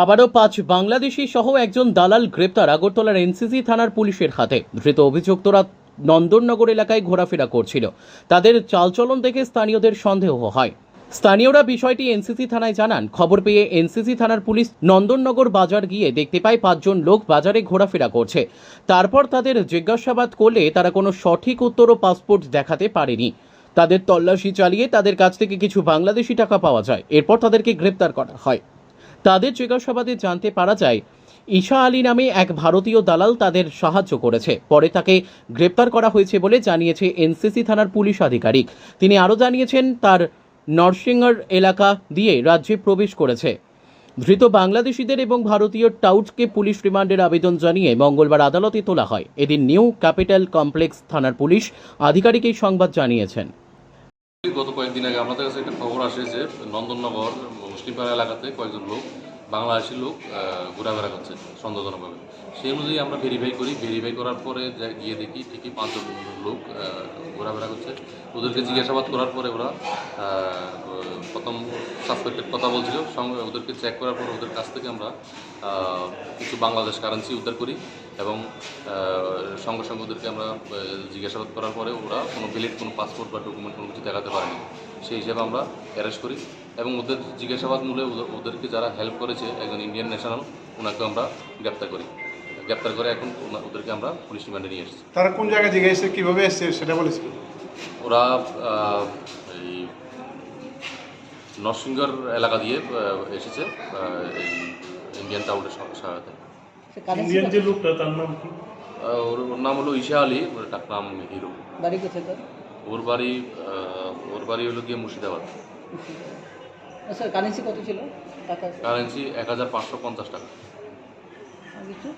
আবারও 5 বাংলাদেশি সহ একজন দালাল গ্রেপ্তার আগরতলার এনসিসি থানার পুলিশের হাতে। ধৃত অভিযুক্তরা নন্দননগর এলাকায় ঘোরাফেরা করছিল। তাদের চালচলন দেখে স্থানীয়দের সন্দেহ হয়। স্থানীয়রা বিষয়টি এনসিসি থানায় জানান। খবর পেয়ে এনসিসি থানার পুলিশ নন্দননগর বাজার গিয়ে দেখতে পায় 5 জন লোক বাজারে ঘোরাফেরা করছে। তারপর তাদের জিজ্ঞাসাবাদ করলে তারা কোনো সঠিক উত্তর ও পাসপোর্ট দেখাতে পারেনি। তাদের তল্লাশি চালিয়ে তাদের কাছ থেকে কিছু বাংলাদেশি টাকা পাওয়া যায়। এরপর তাদেরকে গ্রেপ্তার করা হয়। তাদের জিজ্ঞাসাবাদে জানতে পারা যায় ঈশা আলী নামে এক ভারতীয় দালাল তাদের সাহায্য করেছে। পরে তাকে গ্রেপ্তার করা হয়েছে বলে জানিয়েছে এনসিসি থানার পুলিশ আধিকারিক। তিনি আরও জানিয়েছেন তার নরসিংগড় এলাকা দিয়ে রাজ্যে প্রবেশ করেছে। ধৃত বাংলাদেশিদের এবং ভারতীয় টাউটকে পুলিশ রিমান্ডের আবেদন জানিয়ে মঙ্গলবার আদালতে তোলা হয়। এদিন নিউ ক্যাপিটাল কমপ্লেক্স থানার পুলিশ আধিকারিক এই সংবাদ জানিয়েছেন। গত কয়েকদিন আগে আমাদের কাছে একটা খবর আসে যে নন্দননগর মুসলিমপাড়া এলাকাতে কয়েকজন লোক বাংলাদেশি লোক ঘোরাফেরা করছে সন্দেহজনকভাবে। সেই অনুযায়ী আমরা ভেরিফাই করার পরে গিয়ে দেখি ঠিকই 5 জন লোক ঘোরাফেরা করছে। ওদেরকে জিজ্ঞাসাবাদ করার পরে ওরা প্রথম সাসপেক্টেড কথা বলছিল। সঙ্গে ওদেরকে চেক করার পর ওদের কাছ থেকে আমরা কিছু বাংলাদেশ কারেন্সি উদ্ধার করি এবং সঙ্গে সঙ্গে ওদেরকে আমরা জিজ্ঞাসাবাদ করার পরে ওরা কোনো ভ্যালিড কোনো পাসপোর্ট বা ডকুমেন্ট কোনো কিছু দেখাতে পারেনি। সেই হিসেবে আমরা অ্যারেস্ট করি এবং ওদের জিজ্ঞাসাবাদ মূলে ওদেরকে যারা হেল্প করেছে একজন ইন্ডিয়ান ন্যাশনাল, ওনাকে আমরা গ্রেপ্তার করে এখন ওদেরকে আমরা পুলিশ রিমান্ডে নিয়ে এসেছি। তারা কোন জায়গায় জিজ্ঞাসা কীভাবে এসছে সেটা বলেছিল। ওরা এই নরসিংগড় এলাকা দিয়ে এসেছে এই ইন্ডিয়ান টাউনের সহায়তায়। ইন্ডিয়ান যে লোকটা তার নাম কি? ওর নাম হলো ঈশা আলী, তার নাম হিরো। বাড়ি কোথায় তার? ওর বাড়ি হলো গিয়ে মুর্শিদাবাদ। আচ্ছা, কারেন্সি কত ছিল টাকা? কারেন্সি 1550 টাকা। আর কিছু